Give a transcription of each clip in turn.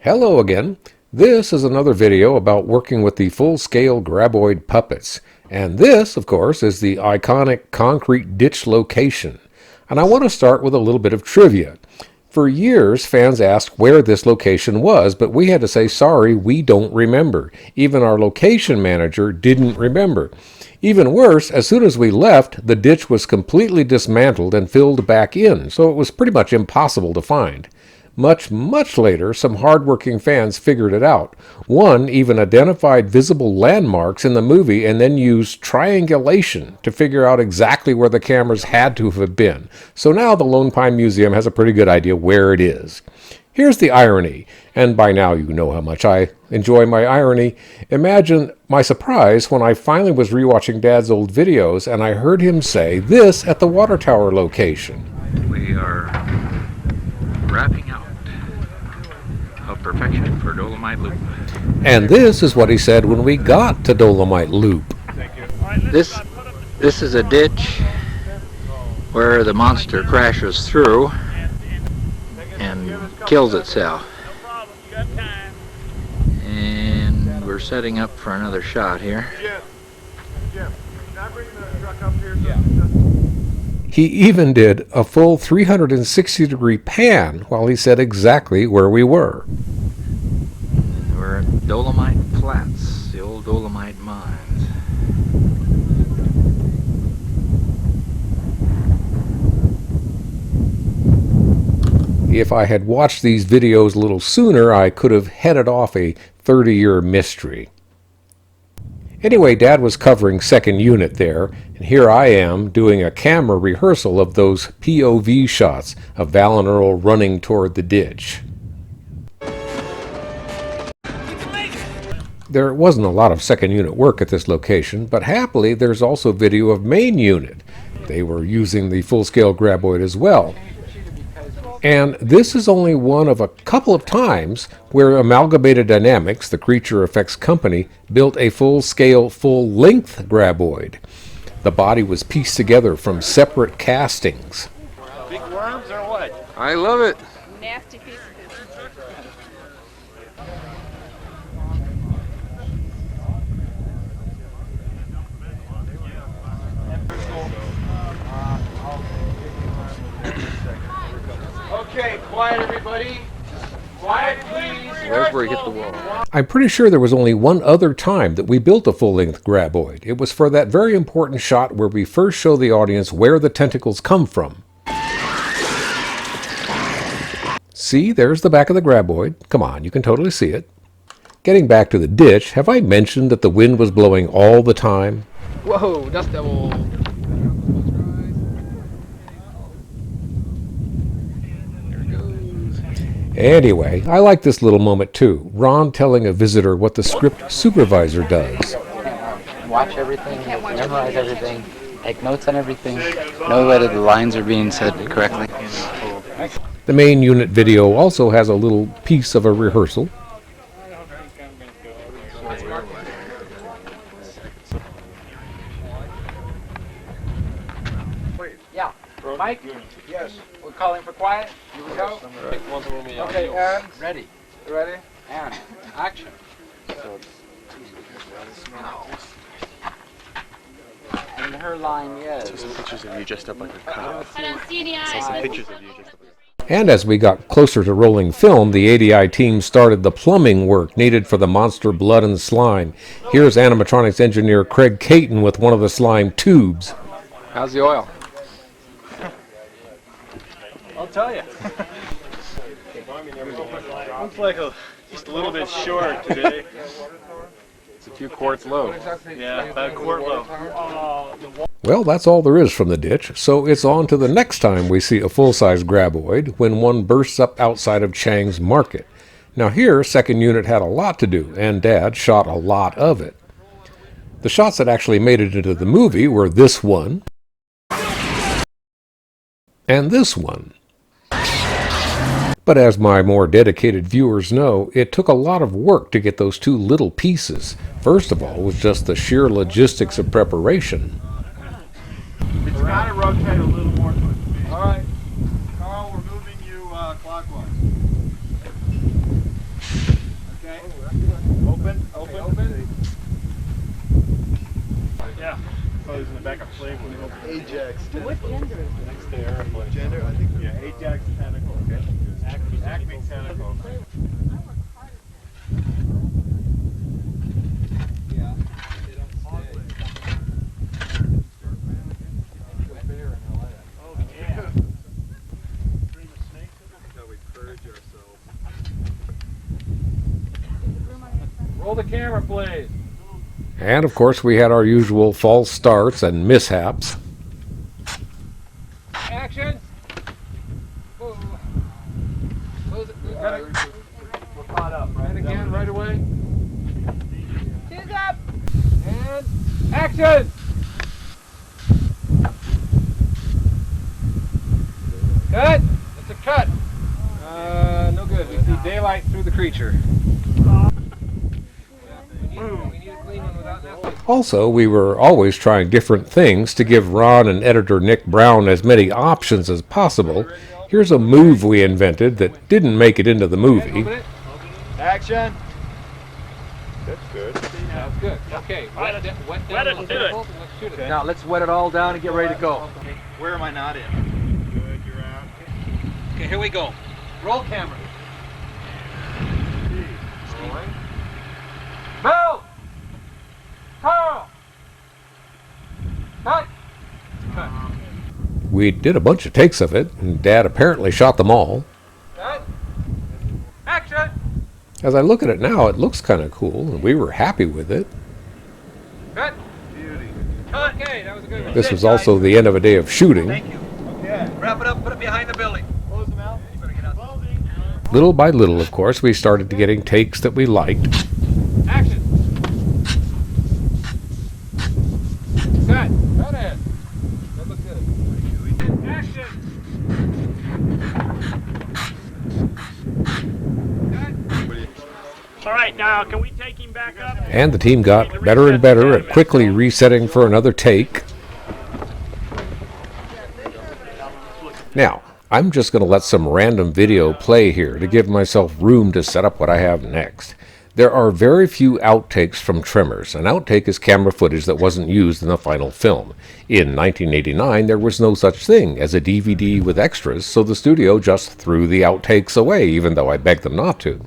Hello again. This is another video about working with the full-scale graboid puppets. And this, of course, is the iconic concrete ditch location. And I want to start with a little bit of trivia. For years, fans asked where this location was, but we had to say, sorry, we don't remember. Even our location manager didn't remember. Even worse, as soon as we left, the ditch was completely dismantled and filled back in, so it was pretty much impossible to find. Much later, some hard-working fans figured it out. One even identified visible landmarks in the movie and then used triangulation to figure out exactly where the cameras had to have been. So now the Lone Pine Museum has a pretty good idea where it is. Here's the irony, and by now you know how much I enjoy my irony. Imagine my surprise when I finally was rewatching Dad's old videos and I heard him say this at the water tower location. We are wrapping out of perfection for Dolomite Loop. And this is what he said when we got to Dolomite Loop. This is a ditch where the monster crashes through and kills itself. And we're setting up for another shot here. He even did a full 360-degree pan while he said exactly where we were. We're at Dolomite Flats, the old Dolomite mines. If I had watched these videos a little sooner, I could have headed off a 30-year mystery. Anyway, Dad was covering second unit there, and here I am doing a camera rehearsal of those POV shots of Val and Earl running toward the ditch. There wasn't a lot of second unit work at this location, but happily there's also video of main unit. They were using the full-scale graboid as well. And this is only one of a couple of times where Amalgamated Dynamics, the creature effects company, built a full-scale, full-length graboid. The body was pieced together from separate castings. Big worms or what? I love it. Nasty piece of business. Okay, quiet everybody. Quiet, please. There's where you hit the wall. I'm pretty sure there was only one other time that we built a full-length graboid. It was for that very important shot where we first show the audience where the tentacles come from. See, there's the back of the graboid. Come on, you can totally see it. Getting back to the ditch, have I mentioned that the wind was blowing all the time? Whoa, dust devil. Anyway, I like this little moment too. Ron telling a visitor what the script supervisor does. Watch everything, memorize everything, take notes on everything, know whether the lines are being said correctly. The main unit video also has a little piece of a rehearsal. Yeah, Mike? Yes. We're calling for quiet. Here we go. Okay, and ready. Ready? And action. And her line, yes. So some pictures of you dressed up like a cop. I don't see any eyes. Some pictures of you dressed up like a And as we got closer to rolling film, the ADI team started the plumbing work needed for the monster blood and slime. Here's animatronics engineer Craig Caton with one of the slime tubes. How's the oil? I'll tell you. Looks like just a little bit short today. It's a few quarts low. Yeah, about a quart low. Well, that's all there is from the ditch, so it's on to the next time we see a full-size graboid, when one bursts up outside of Chang's market. Now here, second unit had a lot to do, and Dad shot a lot of it. The shots that actually made it into the movie were this one, and this one. But as my more dedicated viewers know, it took a lot of work to get those two little pieces. First of all was just the sheer logistics of preparation. It's got to rotate a little more to it. All right, Carl, we're moving you clockwise. Okay. Open. Yeah. Oh, he's in the back of Playboy. Ajax. What gender is it? Next to airplane. Gender, I think. Yeah, Ajax tentacle. Okay. Acme tentacle. Roll the camera, please. And of course, we had our usual false starts and mishaps. Action! Whoa. Close it. We're caught up, right? And again, right away. Two's up. And action! Cut! It's a cut. No good. We see daylight through the creature. We need a clean one without that. Also, we were always trying different things to give Ron and editor Nick Brown as many options as possible. Here's a move we invented that didn't make it into the movie. Open it. Action. That's good. That's good. Okay. Wet down wet it the and do it. tentacles and let's shoot it. Now let's wet it all down and get ready to go. Where am I not in? Good, you're out. Okay, here we go. Roll camera. Rolling. Move! Carl! Cut! Cut. We did a bunch of takes of it, and Dad apparently shot them all. Cut! Action! As I look at it now, it looks kind of cool, and we were happy with it. Cut! Beauty. Cut! Okay, that was a good one. This was also the end of a day of shooting. Okay. Wrap it up, put it behind the building. Close them out. Little by little, of course, we started getting takes that we liked. Action! Cut! Cut it! That looks good. Action! All right, now can we take him back up? And the team got better and better at quickly resetting for another take. Now, I'm just going to let some random video play here to give myself room to set up what I have next. There are very few outtakes from Tremors. An outtake is camera footage that wasn't used in the final film. In 1989, there was no such thing as a DVD with extras, so the studio just threw the outtakes away, even though I begged them not to.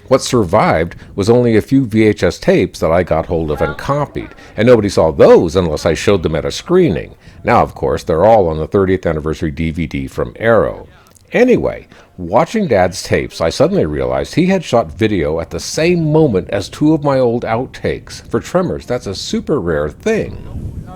What survived was only a few VHS tapes that I got hold of and copied, and nobody saw those unless I showed them at a screening. Now, of course, they're all on the 30th anniversary DVD from Arrow. Anyway, watching Dad's tapes, I suddenly realized he had shot video at the same moment as two of my old outtakes. For Tremors, that's a super rare thing.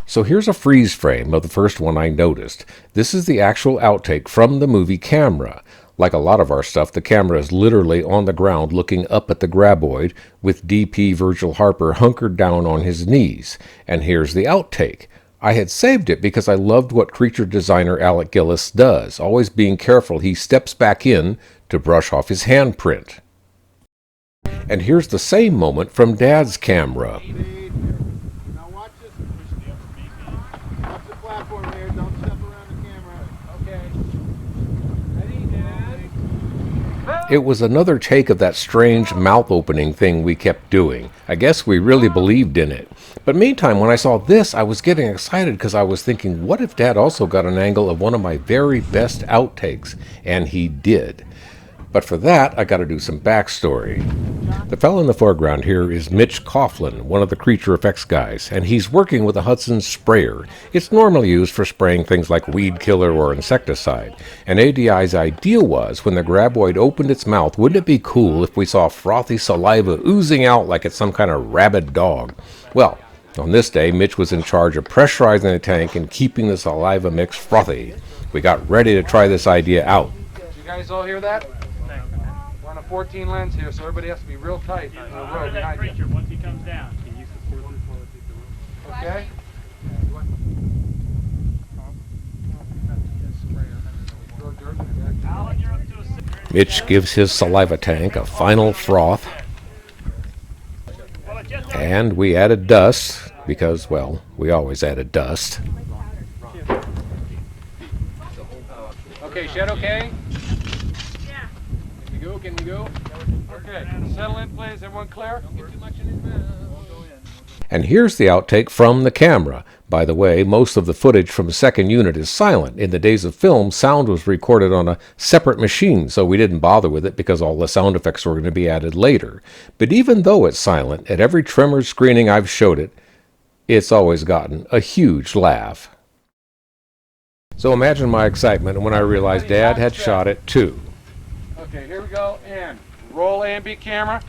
So here's a freeze frame of the first one I noticed. This is the actual outtake from the movie camera. Like a lot of our stuff, the camera is literally on the ground looking up at the graboid, with DP Virgil Harper hunkered down on his knees. And here's the outtake. I had saved it because I loved what creature designer Alec Gillis does, always being careful he steps back in to brush off his handprint. And here's the same moment from Dad's camera. Now watch this. Watch the platform here. Don't step around the camera. Okay. Ready, Dad? It was another take of that strange mouth opening thing we kept doing. I guess we really believed in it. But meantime, when I saw this, I was getting excited because I was thinking, what if Dad also got an angle of one of my very best outtakes? And he did. But for that, I got to do some backstory. The fellow in the foreground here is Mitch Coughlin, one of the creature effects guys, and he's working with a Hudson sprayer. It's normally used for spraying things like weed killer or insecticide. And ADI's idea was, when the graboid opened its mouth, wouldn't it be cool if we saw frothy saliva oozing out like it's some kind of rabid dog? Well, on this day, Mitch was in charge of pressurizing the tank and keeping the saliva mix frothy. We got ready to try this idea out. You guys all hear that? We're on a 14 lens here, so everybody has to be real tight in a row behind you. Once he comes down. Okay? Mitch gives his saliva tank a final froth. And we added dust, because, well, we always added dust. Okay, Shadow K? Yeah. You go? Can we go? Okay, settle in, please. Everyone clear? Don't get too much in his mouth. And here's the outtake from the camera. By the way, most of the footage from second unit is silent. In the days of film, sound was recorded on a separate machine, so we didn't bother with it because all the sound effects were going to be added later. But even though it's silent, at every Tremors screening I've showed it, it's always gotten a huge laugh. So imagine my excitement when I realized Dad had shot it too. Okay, here we go. And roll A and B camera.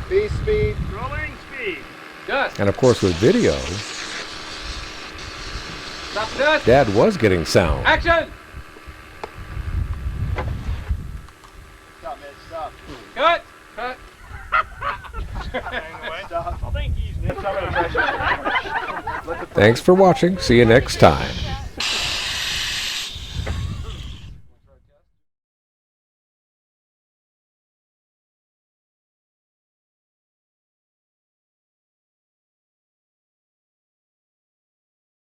B speed. Rolling speed. Good. And of course with video, Stop the dust. Dad was getting sound. Action. Stop, man, stop. Cut. Cut. Stop. I think he's Thanks for watching. See you next time.